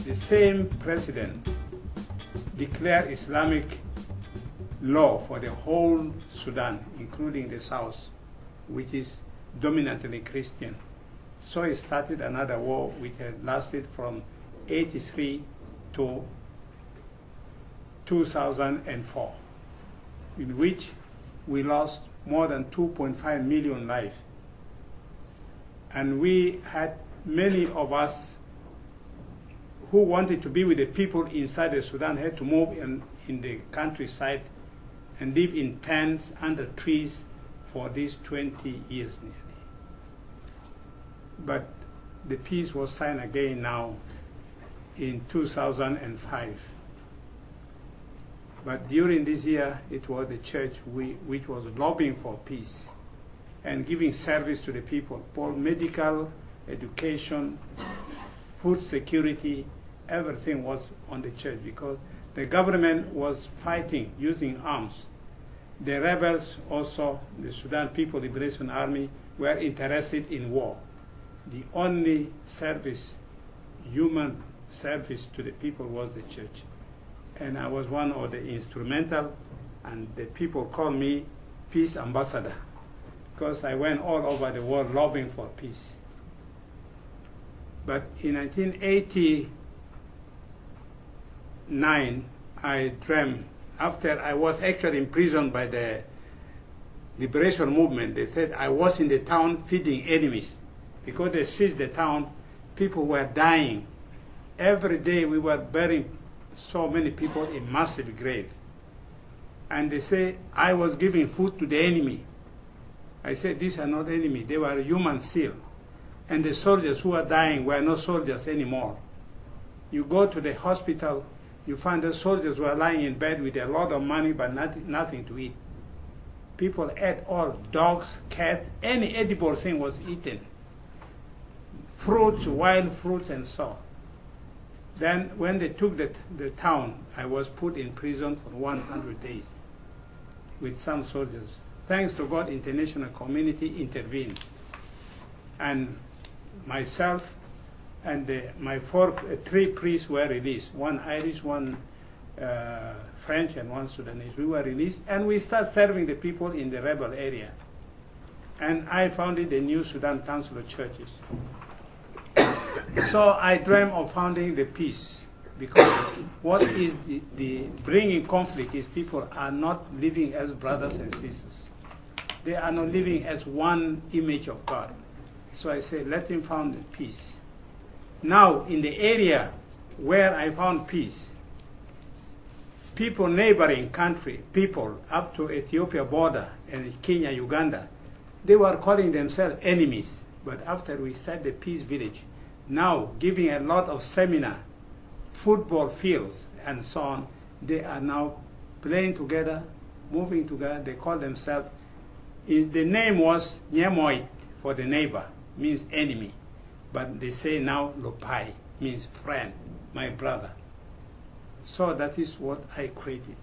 the same president declared Islamic law for the whole Sudan, including the south, which is dominantly Christian. So he started another war which had lasted from 83 to 2004, in which we lost more than 2.5 million lives. And we had many of us who wanted to be with the people inside the Sudan had to move in the countryside and live in tents under trees for these 20 years nearly. But the peace was signed again now in 2005. But during this year, it was the church which was lobbying for peace and giving service to the people, for medical, education, food security, everything was on the church because the government was fighting using arms. The rebels also, the Sudan People Liberation Army, were interested in war. The only service, human service to the people was the church. And I was one of the instrumental, and the people called me peace ambassador because I went all over the world lobbying for peace. But in 1989, I dreamt, after I was actually imprisoned by the liberation movement, they said I was in the town feeding enemies. Because they seized the town, people were dying. Every day we were burying so many people in massive graves. And they say I was giving food to the enemy. I said, these are not enemy, they were human seal. And the soldiers who are dying were not soldiers anymore. You go to the hospital, you find the soldiers who are lying in bed with a lot of money but nothing to eat. People ate all, dogs, cats, any edible thing was eaten. Fruits, wild fruits, and so on. Then when they took the town, I was put in prison for 100 days with some soldiers. Thanks to God, international community intervened. And myself and my three priests were released, one Irish, one French, and one Sudanese. We were released, and we started serving the people in the rebel area. And I founded the New Sudan Council of Churches. So I dream of founding the peace, because what is the bringing conflict is people are not living as brothers and sisters. They are not living as one image of God. So I say, let him found the peace. Now, in the area where I found peace, people, neighboring country, people up to Ethiopia border and Kenya, Uganda, they were calling themselves enemies. But after we set the peace village, now giving a lot of seminar, football fields, and so on, they are now playing together, moving together. They call themselves, the name was Nyemoit for the neighbor, means enemy. But they say now Lopai, means friend, my brother. So that is what I created.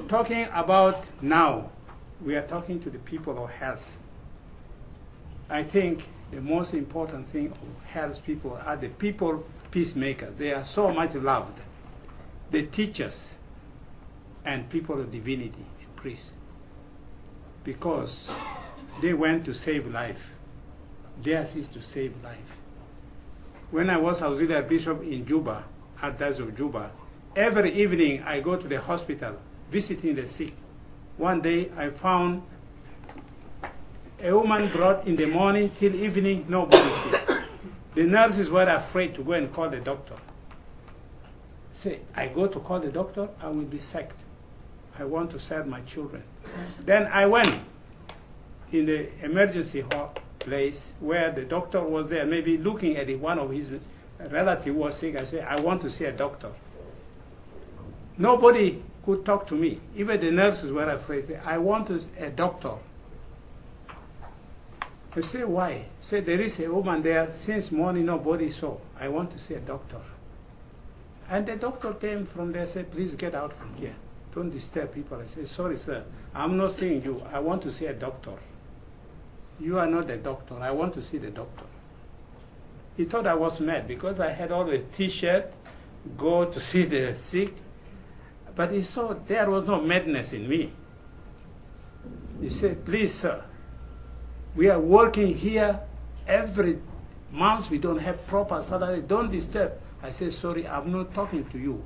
Talking about now, we are talking to the people of health. I think the most important thing of health people are the people peacemakers. They are so much loved. The teachers and people of divinity, the priests, because they went to save life. Theirs is to save life. When I was auxiliary bishop in Juba, Archdiocese of Juba, every evening I go to the hospital visiting the sick. One day I found a woman brought in the morning till evening, nobody sick. The nurses were afraid to go and call the doctor. Say, I go to call the doctor, I will be sacked. I want to serve my children. Then I went in the emergency hall place where the doctor was there, maybe looking at it. One of his relatives was sick. I said, I want to see a doctor. Nobody could talk to me. Even the nurses were afraid. I want a doctor. I say, why? Say, there is a woman there, since morning nobody saw. I want to see a doctor. And the doctor came from there and said, please get out from here. Don't disturb people. I said, sorry, sir, I'm not seeing you. I want to see a doctor. You are not the doctor. I want to see the doctor. He thought I was mad because I had always T-shirt, go to see the sick. But he saw there was no madness in me. He said, please, sir, we are working here every month. We don't have proper salary. Don't disturb. I said, sorry, I'm not talking to you.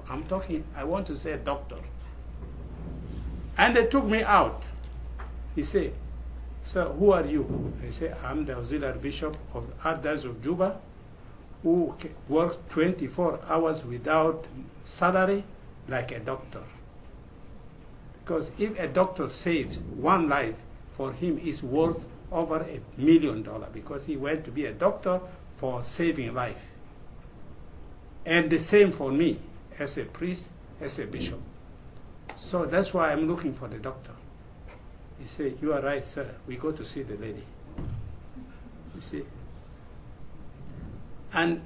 I want to say doctor. And they took me out. He said, sir, who are you? I said, I'm the auxiliary bishop of Archdiocese of Juba, who works 24 hours without salary like a doctor. Because if a doctor saves one life, for him is worth over $1 million, because he went to be a doctor for saving life. And the same for me, as a priest, as a bishop. So that's why I'm looking for the doctor. He said, you are right, sir. We go to see the lady. You see? And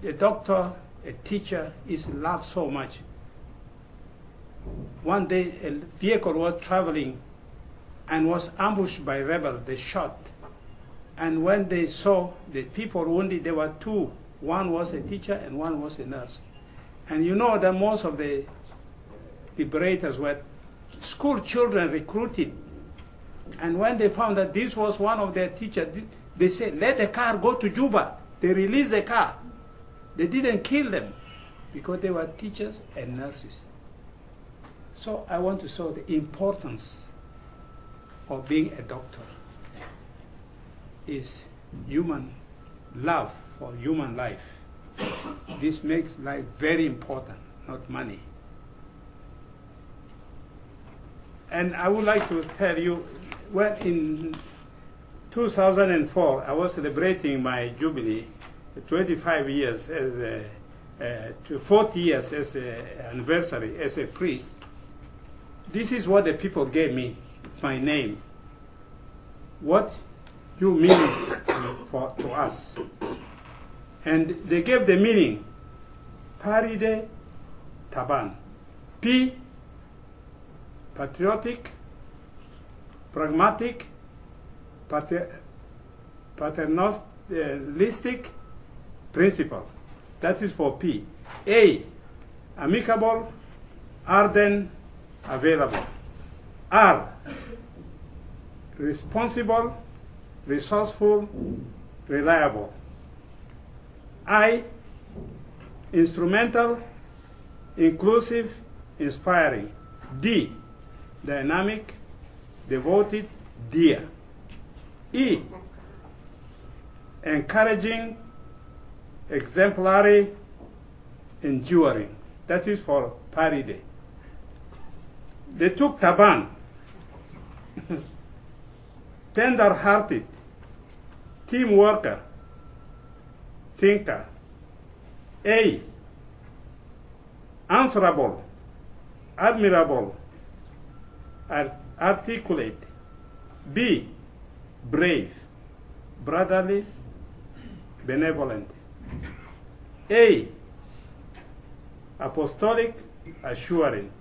the doctor, a teacher, is loved so much. One day, a vehicle was traveling and was ambushed by rebels. They shot. And when they saw the people wounded, there were two. One was a teacher and one was a nurse. And you know that most of the liberators were school children recruited. And when they found that this was one of their teachers, they said, let the car go to Juba. They released the car. They didn't kill them because they were teachers and nurses. So I want to show the importance of being a doctor is human love for human life. This makes life very important, not money. And I would like to tell you, when in 2004, I was celebrating my jubilee, 25 years as to 40 years as an anniversary as a priest. This is what the people gave me, my name. What you mean to us. And they gave the meaning, Paride Taban. P, patriotic, pragmatic, paternalistic principle. That is for P. A, amicable, ardent, available. R, responsible, resourceful, reliable. I, instrumental, inclusive, inspiring. D, dynamic, devoted, dear. E, encouraging, exemplary, enduring. That is for Paride. They took Taban, tender-hearted, team worker, thinker. A, answerable, admirable, articulate. B, brave, brotherly, benevolent. A, apostolic, assuring.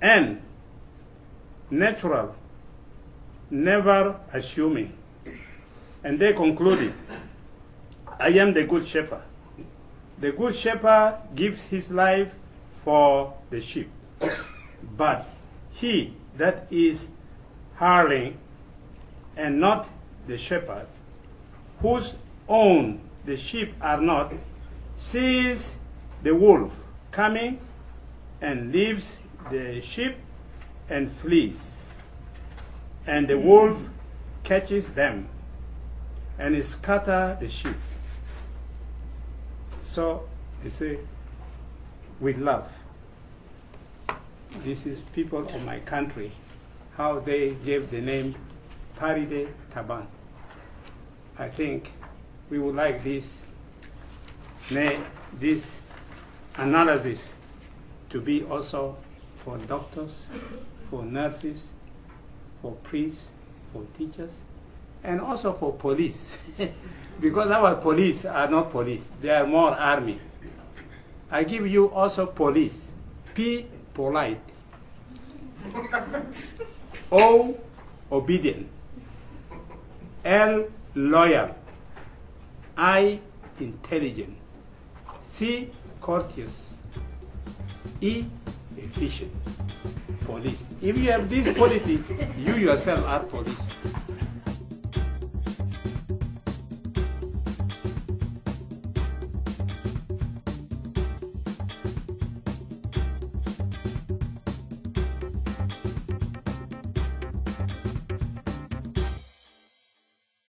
N, natural, never assuming. And they concluded, I am the good shepherd. The good shepherd gives his life for the sheep. But he that is hireling and not the shepherd, whose own the sheep are not, sees the wolf coming and leaves the sheep and flees. And the wolf catches them and scatters the sheep. So, you see, with love. This is people of my country, how they gave the name Paride Taban. I think we would like this analysis to be also for doctors, for nurses, for priests, for teachers, and also for police. Because our police are not police, they are more army. I give you also police. P, polite. O, obedient. L, loyal. I, intelligent, C, courteous, E, efficient. Police. If you have these qualities, you yourself are police.